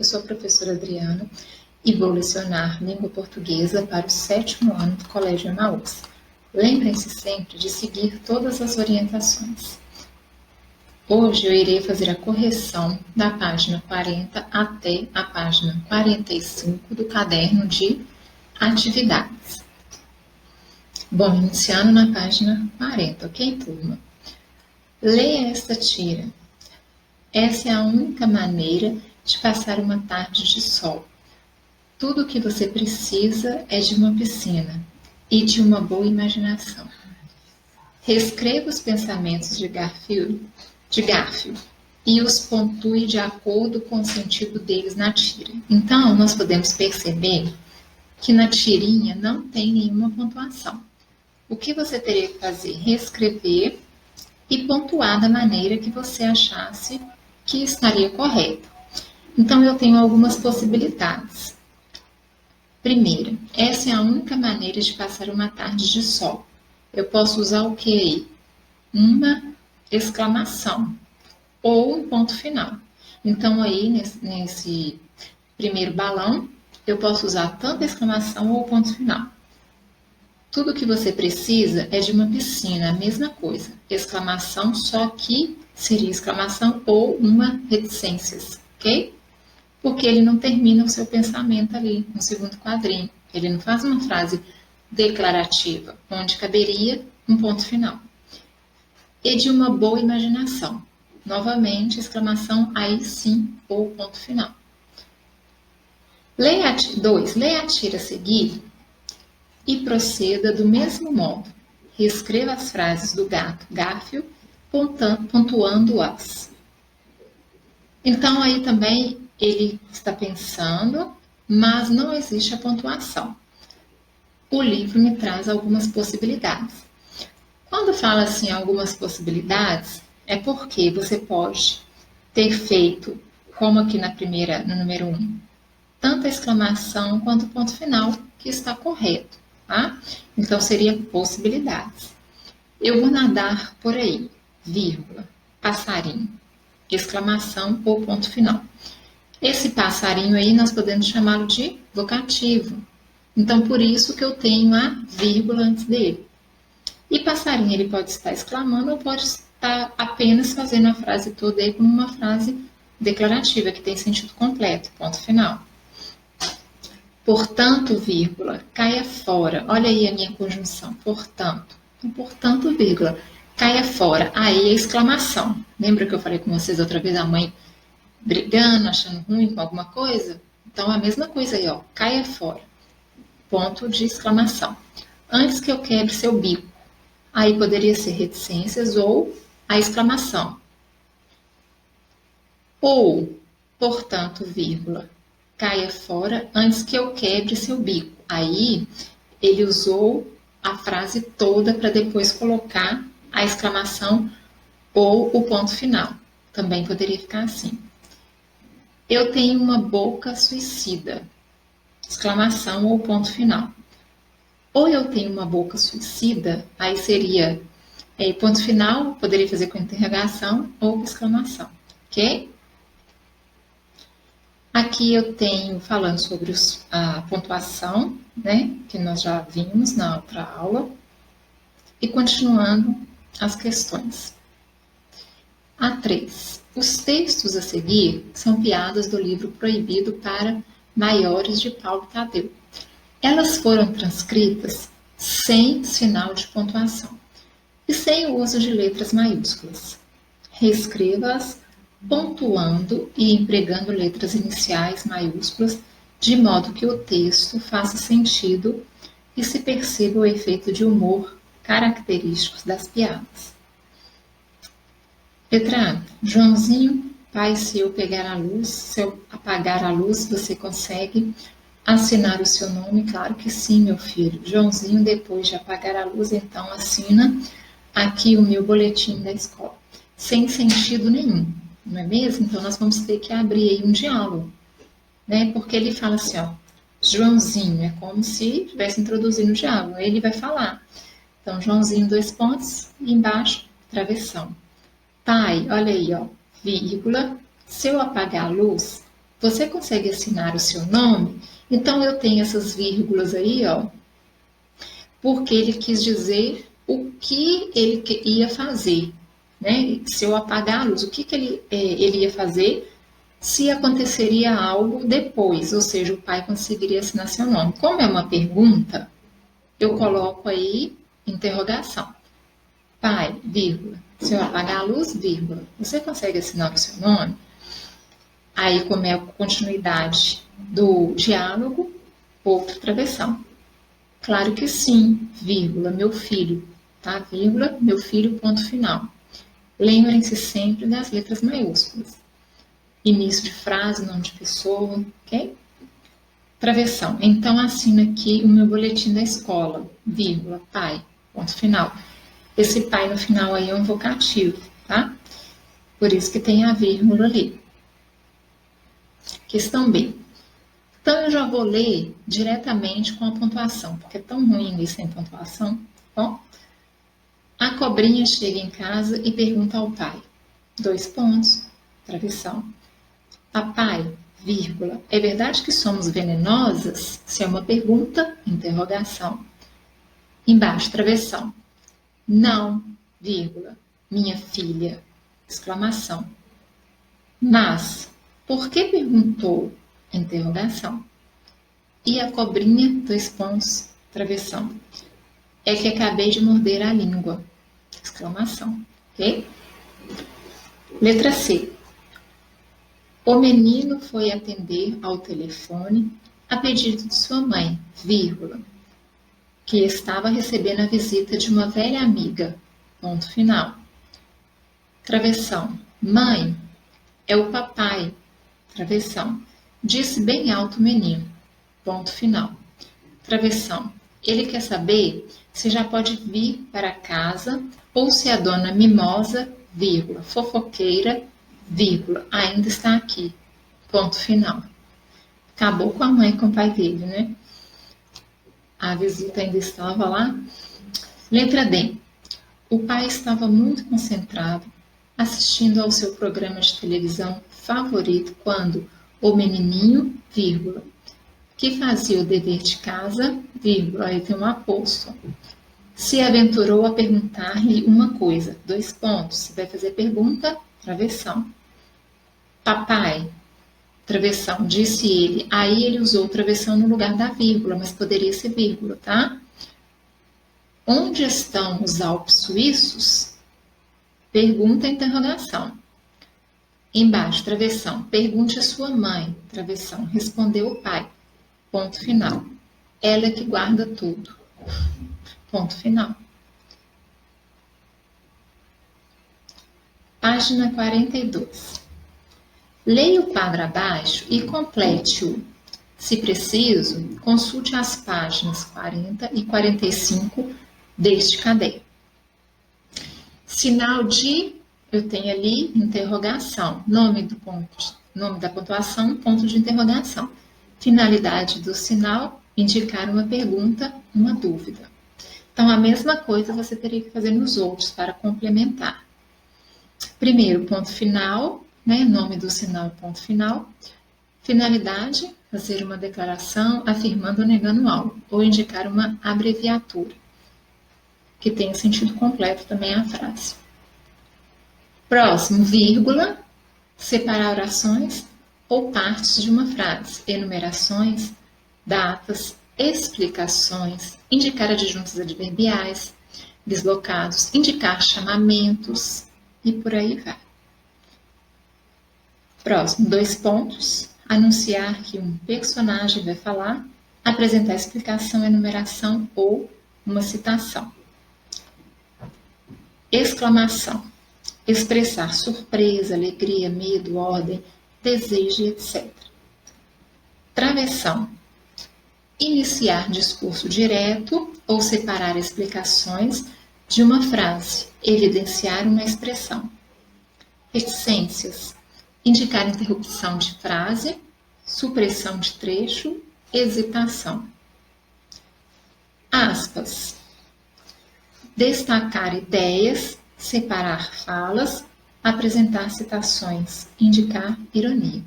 sou a professora Adriana e vou lecionar língua portuguesa para o 7º ano do Colégio Emaús. Lembrem-se sempre de seguir todas as orientações. Hoje eu irei fazer a correção da página 40 até a página 45 do caderno de atividades. Bom, iniciando na página 40, ok, turma? Leia esta tira. Essa é a única maneira de passar uma tarde de sol. Tudo o que você precisa é de uma piscina e de uma boa imaginação. Reescreva os pensamentos de Garfield e os pontue de acordo com o sentido deles na tira. Então, nós podemos perceber que na tirinha não tem nenhuma pontuação. O que você teria que fazer? Reescrever e pontuar da maneira que você achasse que estaria correto. Então, eu tenho algumas possibilidades. Primeira, essa é a única maneira de passar uma tarde de sol. Eu posso usar o que aí? Uma exclamação ou um ponto final. Então, aí, nesse primeiro balão, eu posso usar tanto exclamação ou ponto final. Tudo que você precisa é de uma piscina, a mesma coisa. Exclamação, só que seria exclamação ou uma reticências, ok? Porque ele não termina o seu pensamento ali no segundo quadrinho. Ele não faz uma frase declarativa, onde caberia um ponto final. E de uma boa imaginação. Novamente, exclamação, aí sim, ou ponto final. Leia a tira a seguir e proceda do mesmo modo. Reescreva as frases do gato Garfield, pontuando-as. Então, aí também ele está pensando, mas não existe a pontuação. O livro me traz algumas possibilidades. Quando fala assim algumas possibilidades, é porque você pode ter feito, como aqui no número 1, tanto a exclamação quanto o ponto final, que está correto, tá? Então, seria possibilidades. Eu vou nadar por aí, vírgula, passarinho, exclamação ou ponto final. Esse passarinho aí nós podemos chamá-lo de vocativo. Então, por isso que eu tenho a vírgula antes dele. E passarinho, ele pode estar exclamando ou pode estar apenas fazendo a frase toda aí como uma frase declarativa, que tem sentido completo, ponto final. Portanto, vírgula, caia fora. Olha aí a minha conjunção, portanto. Então, portanto, vírgula, caia fora. Aí a exclamação. Lembra que eu falei com vocês outra vez, a mãe brigando, achando ruim com alguma coisa? Então, a mesma coisa aí, ó, caia fora. Ponto de exclamação. Antes que eu quebre seu bico. Aí poderia ser reticências ou a exclamação. Ou, portanto, vírgula, caia fora antes que eu quebre seu bico. Aí, ele usou a frase toda para depois colocar a exclamação ou o ponto final. Também poderia ficar assim. Eu tenho uma boca suicida. Exclamação ou ponto final. Ou eu tenho uma boca suicida, aí seria ponto final, poderia fazer com interrogação ou exclamação, ok? Aqui eu tenho falando sobre a pontuação, né, que nós já vimos na outra aula, e continuando as questões. A3. Os textos a seguir são piadas do livro Proibido para Maiores de Paulo Tadeu. Elas foram transcritas sem sinal de pontuação e sem o uso de letras maiúsculas. Reescreva-as pontuando e empregando letras iniciais maiúsculas, de modo que o texto faça sentido e se perceba o efeito de humor característicos das piadas. Letra A. Joãozinho, pai, se eu apagar a luz, você consegue assinar o seu nome? Claro que sim, meu filho. Joãozinho, depois de apagar a luz, então assina aqui o meu boletim da escola. Sem sentido nenhum, não é mesmo? Então, nós vamos ter que abrir aí um diálogo, né? Porque ele fala assim, ó, Joãozinho, é como se estivesse introduzindo o diálogo. Ele vai falar. Então, Joãozinho, 2 pontos, e embaixo, travessão. Pai, olha aí, ó, vírgula, se eu apagar a luz, Você consegue assinar o seu nome? Então, eu tenho essas vírgulas aí, ó, porque ele quis dizer o que ele ia fazer, né? Se eu apagar a luz, o que ele ia fazer se aconteceria algo depois, ou seja, o pai conseguiria assinar seu nome. Como é uma pergunta, eu coloco aí interrogação. Pai, vírgula, se eu apagar a luz, vírgula, você consegue assinar o seu nome? Aí, como é a continuidade do diálogo, outro travessão. Claro que sim, vírgula, meu filho, tá? Vírgula, meu filho, ponto final. Lembrem-se sempre das letras maiúsculas. Início de frase, nome de pessoa, ok? Travessão. Então, assino aqui o meu boletim da escola, vírgula, pai, ponto final. Esse pai no final aí é um vocativo, tá? Por isso que tem a vírgula ali. Questão B. Então, eu já vou ler diretamente com a pontuação, porque é tão ruim ler sem pontuação. Bom, a cobrinha chega em casa e pergunta ao pai. 2 pontos, travessão. Papai, vírgula, é verdade que somos venenosas? Se é uma pergunta, interrogação. Embaixo, travessão. Não, vírgula, minha filha, exclamação. Mas, por que perguntou? Interrogação. E a cobrinha, 2 pontos, travessão. É que acabei de morder a língua, exclamação, ok? Letra C. O menino foi atender ao telefone a pedido de sua mãe, vírgula, que estava recebendo a visita de uma velha amiga, ponto final. Travessão. Mãe, é o papai. Travessão. Disse bem alto o menino, ponto final. Travessão. Ele quer saber se já pode vir para casa ou se a dona Mimosa, vírgula, fofoqueira, vírgula, ainda está aqui. Ponto final. Acabou com a mãe e com o pai dele, né? A visita ainda estava lá. Letra D. O pai estava muito concentrado assistindo ao seu programa de televisão favorito quando o menininho, vírgula, que fazia o dever de casa, vírgula, aí tem um aposto, se aventurou a perguntar-lhe uma coisa, 2 pontos, você vai fazer pergunta, travessão. Papai, travessão, disse ele, aí ele usou travessão no lugar da vírgula, mas poderia ser vírgula, tá? Onde estão os Alpes suíços? Pergunta, interrogação. Embaixo, travessão, pergunte a sua mãe, travessão, respondeu o pai, ponto final. Ela é que guarda tudo. Ponto final. Página 42. Leia o quadro abaixo e complete-o. Se preciso, consulte as páginas 40 e 45 deste caderno. Sinal de, eu tenho ali, interrogação. Nome da pontuação, ponto de interrogação. Finalidade do sinal, indicar uma pergunta, uma dúvida. Então, a mesma coisa você teria que fazer nos outros para complementar. Primeiro, ponto final, né? Nome do sinal, ponto final. Finalidade, fazer uma declaração afirmando ou negando algo, ou indicar uma abreviatura, que tenha sentido completo também a frase. Próximo, vírgula, separar orações ou partes de uma frase, enumerações, datas, explicações, indicar adjuntos adverbiais, deslocados, indicar chamamentos e por aí vai. Próximo, 2 pontos, anunciar que um personagem vai falar, apresentar explicação, enumeração ou uma citação. Exclamação, expressar surpresa, alegria, medo, ordem, desejo, etc. Travessão, iniciar discurso direto ou separar explicações de uma frase, evidenciar uma expressão. Reticências, indicar interrupção de frase, supressão de trecho, hesitação. Aspas, destacar ideias, separar falas, apresentar citações, indicar ironia.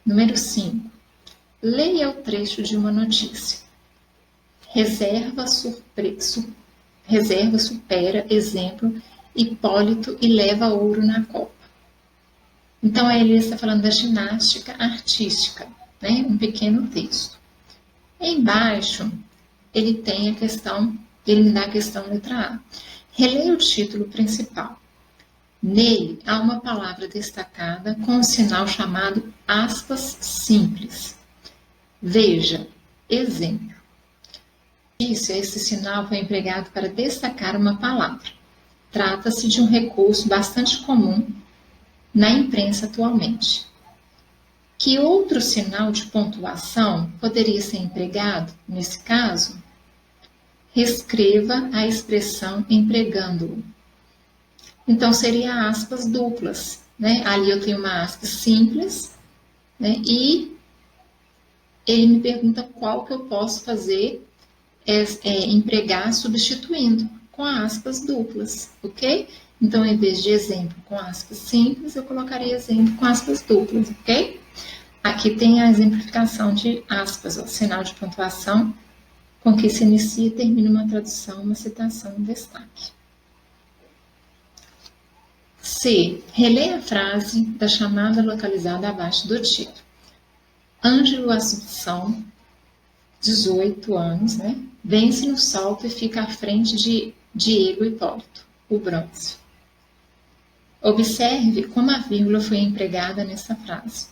Número 5. Leia o trecho de uma notícia. Reserva supera, exemplo, Hipólito e leva ouro na Copa. Então, ele está falando da ginástica artística, né? Um pequeno texto. Embaixo, ele tem a questão, ele me dá a questão letra A. Releia o título principal. Nele, há uma palavra destacada com um sinal chamado aspas simples. Veja, exemplo. Esse sinal foi empregado para destacar uma palavra. Trata-se de um recurso bastante comum na imprensa atualmente. Que outro sinal de pontuação poderia ser empregado nesse caso? Reescreva a expressão empregando-o. Então, seria aspas duplas, né? Ali eu tenho uma aspas simples, né? E ele me pergunta qual que eu posso fazer, empregar substituindo com aspas duplas, ok? Então, em vez de exemplo com aspas simples, eu colocaria exemplo com aspas duplas, ok? Aqui tem a exemplificação de aspas, o sinal de pontuação com que se inicia e termina uma tradução, uma citação, um destaque. C. Releia a frase da chamada localizada abaixo do título. Ângelo Assunção, 18 anos, né? Vence no salto e fica à frente de Diego Hipólito, o bronze. Observe como a vírgula foi empregada nessa frase.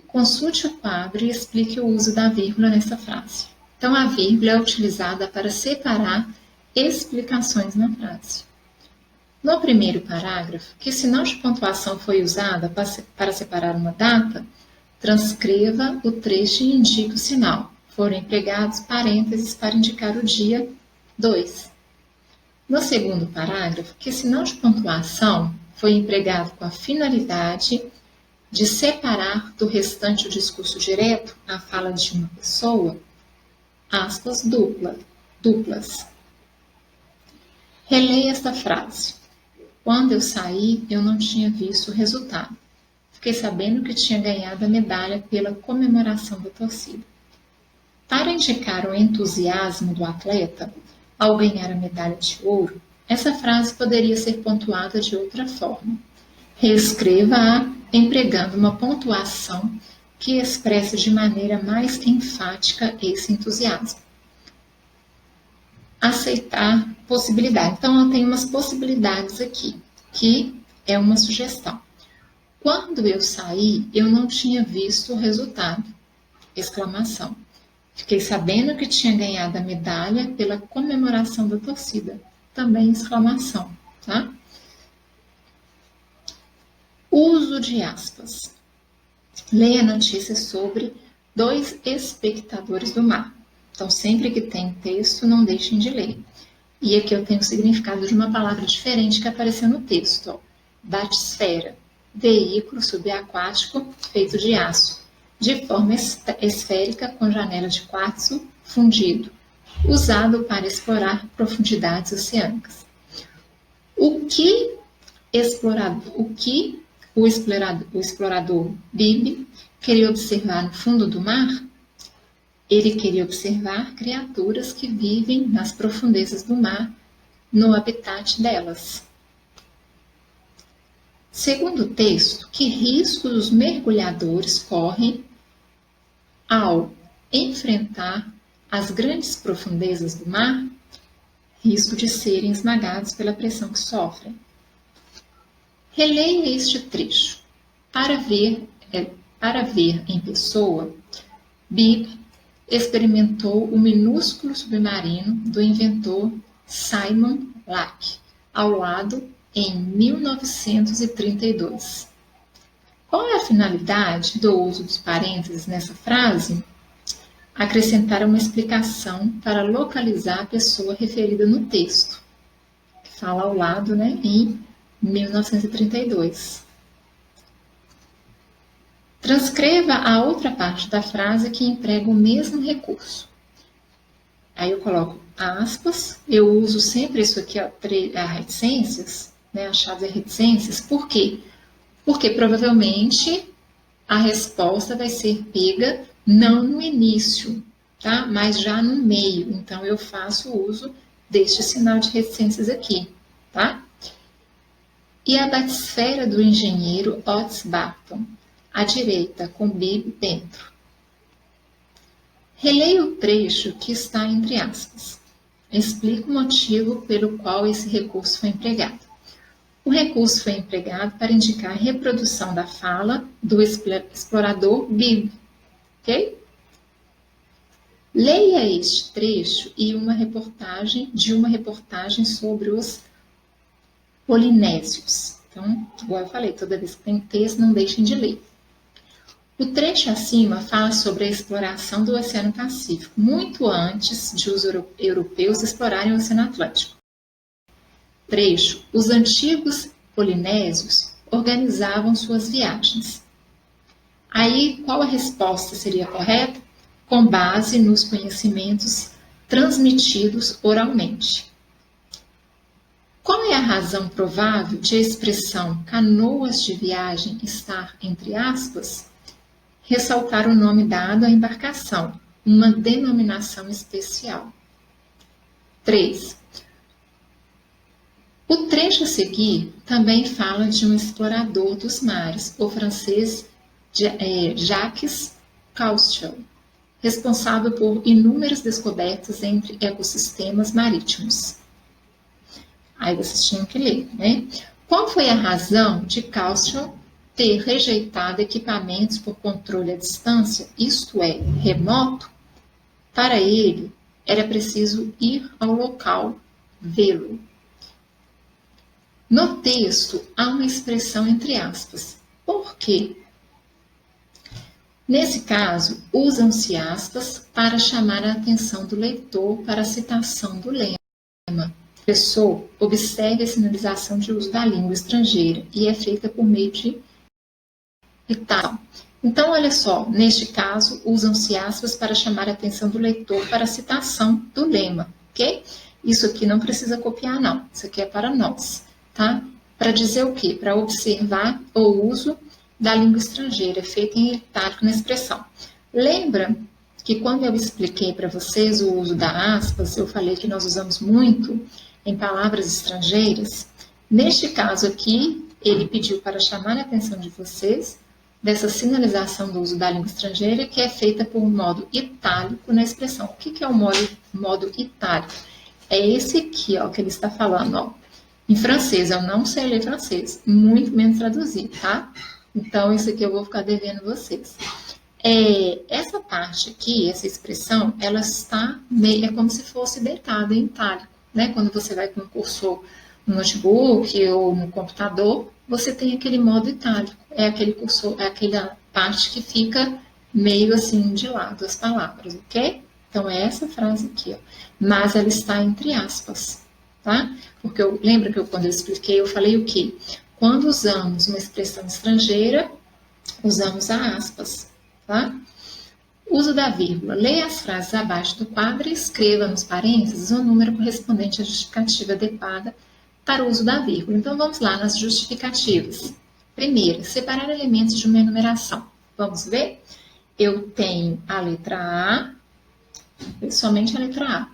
Consulte o quadro e explique o uso da vírgula nessa frase. Então, a vírgula é utilizada para separar explicações na frase. No primeiro parágrafo, que sinal de pontuação foi usada para separar uma data, transcreva o trecho e indique o sinal. Foram empregados parênteses para indicar o dia 2. No segundo parágrafo, que sinal de pontuação foi empregado com a finalidade de separar do restante o discurso direto, a fala de uma pessoa, aspas duplas. Releia esta frase. Quando eu saí, eu não tinha visto o resultado. Fiquei sabendo que tinha ganhado a medalha pela comemoração da torcida. Para indicar o entusiasmo do atleta ao ganhar a medalha de ouro, essa frase poderia ser pontuada de outra forma. Reescreva-a empregando uma pontuação que expressa de maneira mais enfática esse entusiasmo. Aceitar possibilidade. Então, eu tenho umas possibilidades aqui, que é uma sugestão. Quando eu saí, eu não tinha visto o resultado. Exclamação. Fiquei sabendo que tinha ganhado a medalha pela comemoração da torcida. Também exclamação, tá? Uso de aspas. Leia a notícia sobre 2 espectadores do mar. Então, sempre que tem texto, não deixem de ler. E aqui eu tenho o significado de uma palavra diferente que apareceu no texto. Ó. Batisfera, veículo subaquático feito de aço, de forma esférica com janela de quartzo fundido, usado para explorar profundidades oceânicas. O que o explorador Bibi queria observar no fundo do mar? Ele queria observar criaturas que vivem nas profundezas do mar, no habitat delas. Segundo o texto, que riscos os mergulhadores correm ao enfrentar as grandes profundezas do mar? Risco de serem esmagados pela pressão que sofrem. Releia este trecho. Para ver em pessoa, Bibi experimentou o minúsculo submarino do inventor Simon Lack, ao lado em 1932. Qual é a finalidade do uso dos parênteses nessa frase? Acrescentar uma explicação para localizar a pessoa referida no texto, que fala ao lado, né, em 1932. Transcreva a outra parte da frase que emprega o mesmo recurso. Aí eu coloco aspas, eu uso sempre isso aqui, ó, a reticências, né, a chave é reticências. Por quê? Porque provavelmente a resposta vai ser pega não no início, tá? Mas já no meio. Então, eu faço uso deste sinal de reticências aqui, tá? E a batisfera do engenheiro Otis Barton, à direita, com Bibb dentro. Releia o trecho que está entre aspas. Explica o motivo pelo qual esse recurso foi empregado. O recurso foi empregado para indicar a reprodução da fala do explorador Bibb, ok? Leia este trecho e uma reportagem sobre os polinésios. Então, igual eu falei, toda vez que tem texto, não deixem de ler. O trecho acima fala sobre a exploração do Oceano Pacífico, muito antes de os europeus explorarem o Oceano Atlântico. Trecho: os antigos polinésios organizavam suas viagens. Aí, qual a resposta seria correta? Com base nos conhecimentos transmitidos oralmente. Qual é a razão provável de a expressão canoas de viagem estar entre aspas? Ressaltar o nome dado à embarcação, uma denominação especial. 3. O trecho a seguir também fala de um explorador dos mares, o francês Jacques Cousteau, responsável por inúmeras descobertas entre ecossistemas marítimos. Aí vocês tinham que ler, né? Qual foi a razão de Cousteau ter rejeitado equipamentos por controle à distância, isto é, remoto? Para ele, era preciso ir ao local, vê-lo. No texto, há uma expressão entre aspas. Por quê? Nesse caso, usam-se aspas para chamar a atenção do leitor para a citação do lema. O professor observa a sinalização de uso da língua estrangeira e é feita por meio de itálico. Então, olha só, neste caso, usam-se aspas para chamar a atenção do leitor para a citação do lema, ok? Isso aqui não precisa copiar, não. Isso aqui é para nós, tá? Para dizer o quê? Para observar o uso da língua estrangeira, feita em itálico na expressão. Lembra que quando eu expliquei para vocês o uso da aspas, eu falei que nós usamos muito em palavras estrangeiras? Neste caso aqui, ele pediu para chamar a atenção de vocês dessa sinalização do uso da língua estrangeira, que é feita por modo itálico na expressão. O que é o modo itálico? É esse aqui, ó, que ele está falando, ó. Em francês, eu não sei ler francês, muito menos traduzir, tá? Então, isso aqui eu vou ficar devendo vocês. Essa parte aqui, essa expressão, ela está meio, é como se fosse deitada em itálico, né? Quando você vai com um cursor no notebook ou no computador, você tem aquele modo itálico, é aquele cursor, é aquela parte que fica meio assim de lado as palavras, ok? Então, é essa frase aqui, ó. Mas ela está entre aspas, tá? Porque lembra que quando eu expliquei, eu falei o quê? Quando usamos uma expressão estrangeira, usamos a aspas, tá? Uso da vírgula. Leia as frases abaixo do quadro e escreva nos parênteses o número correspondente à justificativa adequada para o uso da vírgula. Então, vamos lá nas justificativas. Primeiro, separar elementos de uma enumeração. Vamos ver? Eu tenho a letra A, somente a letra A.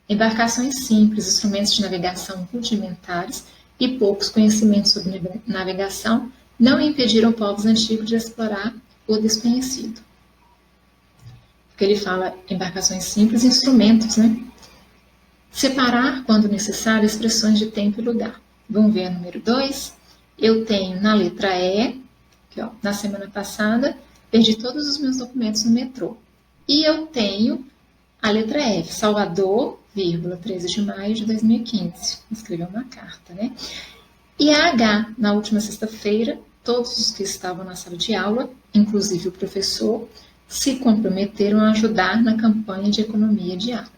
Embarcações simples, instrumentos de navegação rudimentares e poucos conhecimentos sobre navegação não impediram povos antigos de explorar o desconhecido. Porque ele fala embarcações simples, instrumentos, né? Separar, quando necessário, expressões de tempo e lugar. Vamos ver a número 2. Eu tenho na letra E, aqui, ó, na semana passada, perdi todos os meus documentos no metrô. E eu tenho a letra F, Salvador, 13 de maio de 2015. Escreveu uma carta, né? E a H, na última sexta-feira, todos os que estavam na sala de aula, inclusive o professor, se comprometeram a ajudar na campanha de economia de água.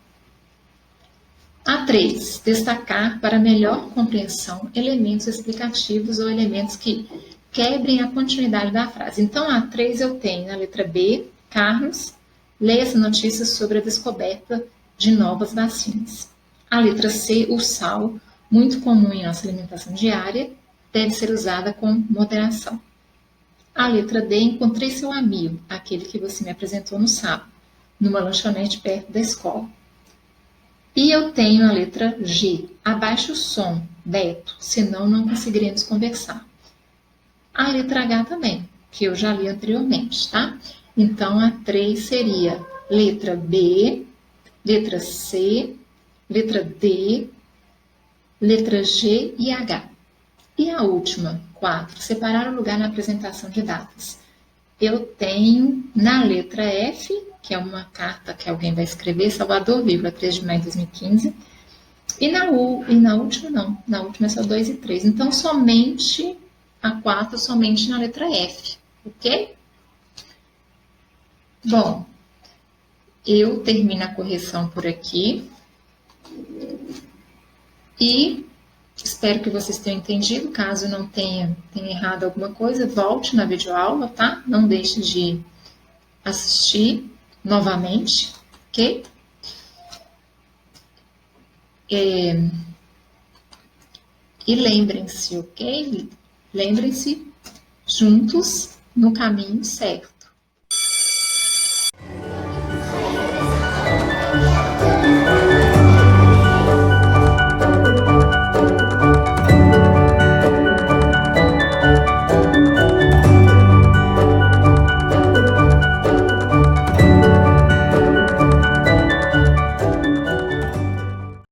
A3, destacar para melhor compreensão elementos explicativos ou elementos que quebrem a continuidade da frase. Então, A3 eu tenho na letra B, Carlos, leia essa notícia sobre a descoberta de novas vacinas. A letra C, o sal, muito comum em nossa alimentação diária, deve ser usada com moderação. A letra D, encontrei seu amigo, aquele que você me apresentou no sábado, numa lanchonete perto da escola. E eu tenho a letra G, abaixe o som, Beto, senão não conseguiremos conversar. A letra H também, que eu já li anteriormente, tá? Então, a 3 seria letra B, letra C, letra D, letra G e H. E a última, 4, separar o lugar na apresentação de datas. Eu tenho na letra F, que é uma carta que alguém vai escrever, Salvador, 3 de maio de 2015. E na última não, na última é só 2 e 3. Então, somente a 4, somente na letra F, ok? Bom, eu termino a correção por aqui. E espero que vocês tenham entendido. Caso não tenha errado alguma coisa, volte na videoaula, tá? Não deixe de assistir novamente, ok? E lembrem-se, ok? Lembrem-se, juntos no caminho certo.